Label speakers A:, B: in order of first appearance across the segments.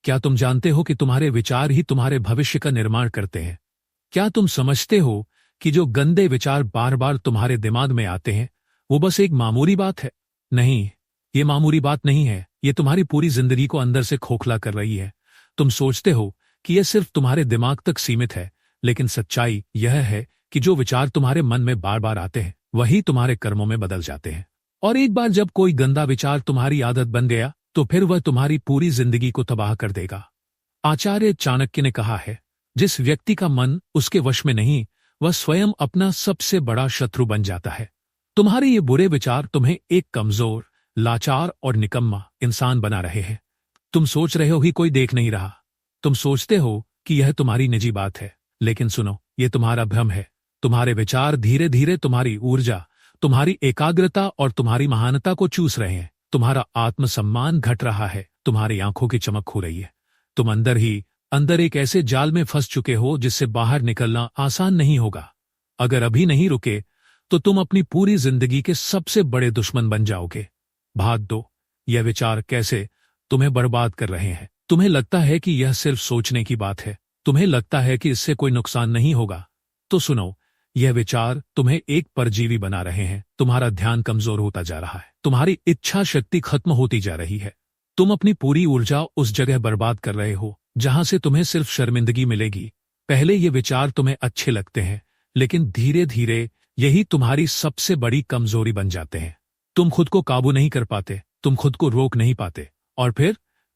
A: क्या तुम जानते हो कि तुम्हारे विचार ही तुम्हारे भविष्य का निर्माण करते हैं? क्या तुम समझते हो कि जो गंदे विचार बार बार तुम्हारे दिमाग में आते हैं वो बस एक मामूली बात है? नहीं, ये मामूली बात नहीं है। ये तुम्हारी पूरी जिंदगी को अंदर से खोखला कर रही है। तुम सोचते हो कि यह सिर्फ तुम्हारे दिमाग तक सीमित है, लेकिन सच्चाई यह है कि जो विचार तुम्हारे मन में बार बार आते हैं वही तुम्हारे कर्मों में बदल जाते हैं। और एक बार जब कोई गंदा विचार तुम्हारी आदत बन गया तो फिर वह तुम्हारी पूरी जिंदगी को तबाह कर देगा। आचार्य चाणक्य ने कहा है, जिस व्यक्ति का मन उसके वश में नहीं, वह स्वयं अपना सबसे बड़ा शत्रु बन जाता है। तुम्हारे ये बुरे विचार तुम्हें एक कमजोर, लाचार और निकम्मा इंसान बना रहे हैं। तुम सोच रहे हो कि कोई देख नहीं रहा। तुम सोचते हो कि यह तुम्हारी निजी बात है, लेकिन सुनो, यह तुम्हारा भ्रम है। तुम्हारे विचार धीरे धीरे तुम्हारी ऊर्जा, तुम्हारी एकाग्रता और तुम्हारी महानता को चूस रहे हैं। तुम्हारा आत्मसम्मान घट रहा है, तुम्हारी आंखों की चमक खो रही है। तुम अंदर ही अंदर एक ऐसे जाल में फंस चुके हो जिससे बाहर निकलना आसान नहीं होगा। अगर अभी नहीं रुके तो तुम अपनी पूरी जिंदगी के सबसे बड़े दुश्मन बन जाओगे। भाग दो। यह विचार कैसे तुम्हें बर्बाद कर रहे हैं? तुम्हें लगता है कि यह सिर्फ सोचने की बात है। तुम्हें लगता है कि इससे कोई नुकसान नहीं होगा। तो सुनो, यह विचार तुम्हें एक परजीवी बना रहे हैं। तुम्हारा ध्यान कमजोर होता जा रहा है, तुम्हारी इच्छा शक्ति खत्म होती जा रही है। तुम अपनी पूरी ऊर्जा उस जगह बर्बाद कर रहे हो जहां से तुम्हें सिर्फ शर्मिंदगी मिलेगी। पहले ये विचार तुम्हें अच्छे लगते हैं, लेकिन धीरे धीरे यही तुम्हारी सबसे बड़ी कमजोरी बन जाते हैं। तुम खुद को काबू नहीं कर पाते, तुम खुद को रोक नहीं पाते, और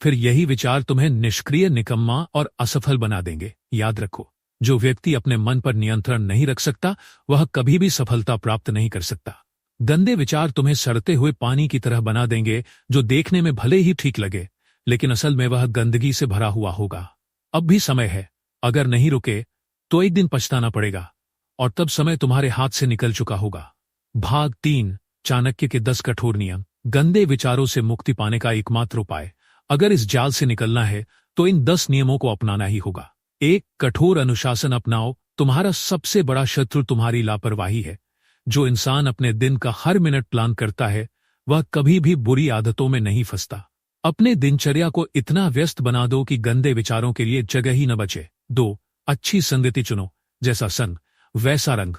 A: फिर यही विचार तुम्हें निष्क्रिय, निकम्मा और असफल बना देंगे। याद रखो, जो व्यक्ति अपने मन पर नियंत्रण नहीं रख सकता वह कभी भी सफलता प्राप्त नहीं कर सकता। गंदे विचार तुम्हें सड़ते हुए पानी की तरह बना देंगे, जो देखने में भले ही ठीक लगे, लेकिन असल में वह गंदगी से भरा हुआ होगा। अब भी समय है। अगर नहीं रुके तो एक दिन पछताना पड़ेगा, और तब समय तुम्हारे हाथ से निकल चुका होगा। भाग 3, चाणक्य के 10 कठोर नियम। गंदे विचारों से मुक्ति पाने का एकमात्र उपाय, अगर इस जाल से निकलना है तो इन 10 नियमों को अपनाना ही होगा। 1. कठोर अनुशासन अपनाओ। तुम्हारा सबसे बड़ा शत्रु तुम्हारी लापरवाही है। जो इंसान अपने दिन का हर मिनट प्लान करता है वह कभी भी बुरी आदतों में नहीं फंसता। अपने दिनचर्या को इतना व्यस्त बना दो कि गंदे विचारों के लिए जगह ही न बचे। 2. अच्छी संगति चुनो। जैसा संग वैसा रंग।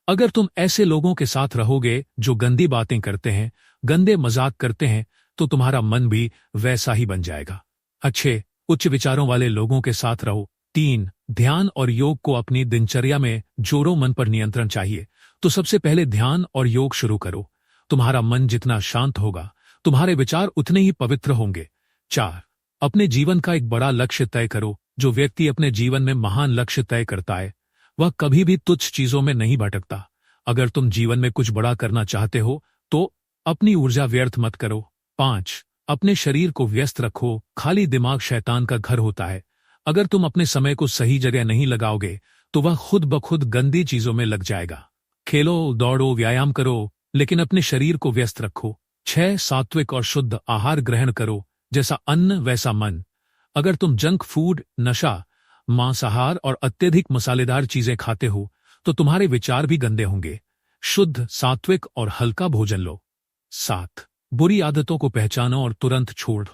A: अगर तुम ऐसे लोगों के साथ रहोगे जो गंदी बातें करते हैं, गंदे मजाक करते हैं, तो तुम्हारा मन भी वैसा ही बन जाएगा। अच्छे, उच्च विचारों वाले लोगों के साथ रहो। 3. ध्यान और योग को अपनी दिनचर्या में जोड़ो। मन पर नियंत्रण चाहिए तो सबसे पहले ध्यान और योग शुरू करो। तुम्हारा मन जितना शांत होगा, तुम्हारे विचार उतने ही पवित्र होंगे। 4. अपने जीवन का एक बड़ा लक्ष्य तय करो। जो व्यक्ति अपने जीवन में महान लक्ष्य तय करता है वह कभी भी तुच्छ चीजों में नहीं भटकता। अगर तुम जीवन में कुछ बड़ा करना चाहते हो तो अपनी ऊर्जा व्यर्थ मत करो। 5. अपने शरीर को व्यस्त रखो। खाली दिमाग शैतान का घर होता है। अगर तुम अपने समय को सही जगह नहीं लगाओगे तो वह खुद ब खुद गंदी चीजों में लग जाएगा। खेलो, दौड़ो, व्यायाम करो, लेकिन अपने शरीर को व्यस्त रखो। 6. सात्विक और शुद्ध आहार ग्रहण करो। जैसा अन्न वैसा मन। अगर तुम जंक फूड, नशा, मांसाहार और अत्यधिक मसालेदार चीजें खाते हो तो तुम्हारे विचार भी गंदे होंगे। शुद्ध, सात्विक और हल्का भोजन लो। 7. बुरी आदतों को पहचानो और तुरंत छोड़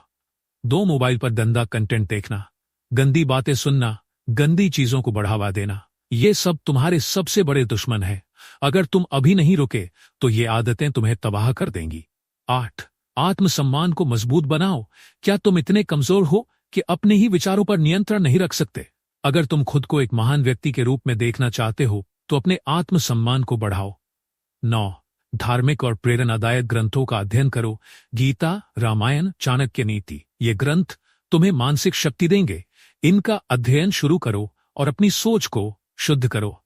A: दो। मोबाइल पर गंदा कंटेंट देखना, गंदी बातें सुनना, गंदी चीजों को बढ़ावा देना, ये सब तुम्हारे सबसे बड़े दुश्मन हैं। अगर तुम अभी नहीं रुके तो ये आदतें तुम्हें तबाह कर देंगी। 8. आत्मसम्मान को मजबूत बनाओ। क्या तुम इतने कमजोर हो कि अपने ही विचारों पर नियंत्रण नहीं रख सकते? अगर तुम खुद को एक महान व्यक्ति के रूप में देखना चाहते हो तो अपने आत्मसम्मान को बढ़ाओ। 9. धार्मिक और प्रेरणादायक ग्रंथों का अध्ययन करो। गीता, रामायण, चाणक्य नीति, ये ग्रंथ तुम्हें मानसिक शक्ति देंगे। इनका अध्ययन शुरू करो और अपनी सोच को शुद्ध करो।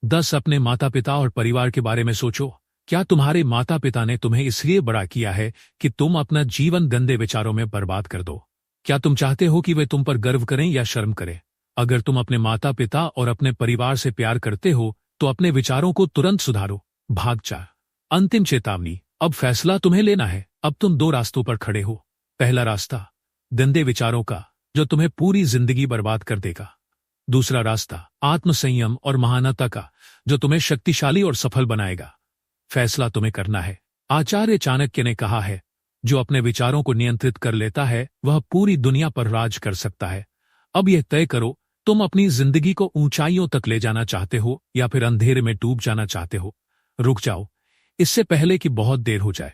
A: 10. अपने माता पिता और परिवार के बारे में सोचो। क्या तुम्हारे माता पिता ने तुम्हें इसलिए बड़ा किया है कि तुम अपना जीवन गंदे विचारों में बर्बाद कर दो? क्या तुम चाहते हो कि वे तुम पर गर्व करें या शर्म करें? अगर तुम अपने माता पिता और अपने परिवार से प्यार करते हो तो अपने विचारों को तुरंत सुधारो। भाग 4, अंतिम चेतावनी। अब फैसला तुम्हें लेना है। अब तुम 2 रास्तों पर खड़े हो। पहला रास्ता गंदे विचारों का, जो तुम्हें पूरी जिंदगी बर्बाद कर देगा। दूसरा रास्ता आत्मसंयम और महानता का, जो तुम्हें शक्तिशाली और सफल बनाएगा। फैसला तुम्हें करना है। आचार्य चाणक्य ने कहा है, जो अपने विचारों को नियंत्रित कर लेता है वह पूरी दुनिया पर राज कर सकता है। अब यह तय करो, तुम अपनी जिंदगी को ऊंचाइयों तक ले जाना चाहते हो या फिर अंधेरे में डूब जाना चाहते हो। रुक जाओ, इससे पहले कि बहुत देर हो जाए।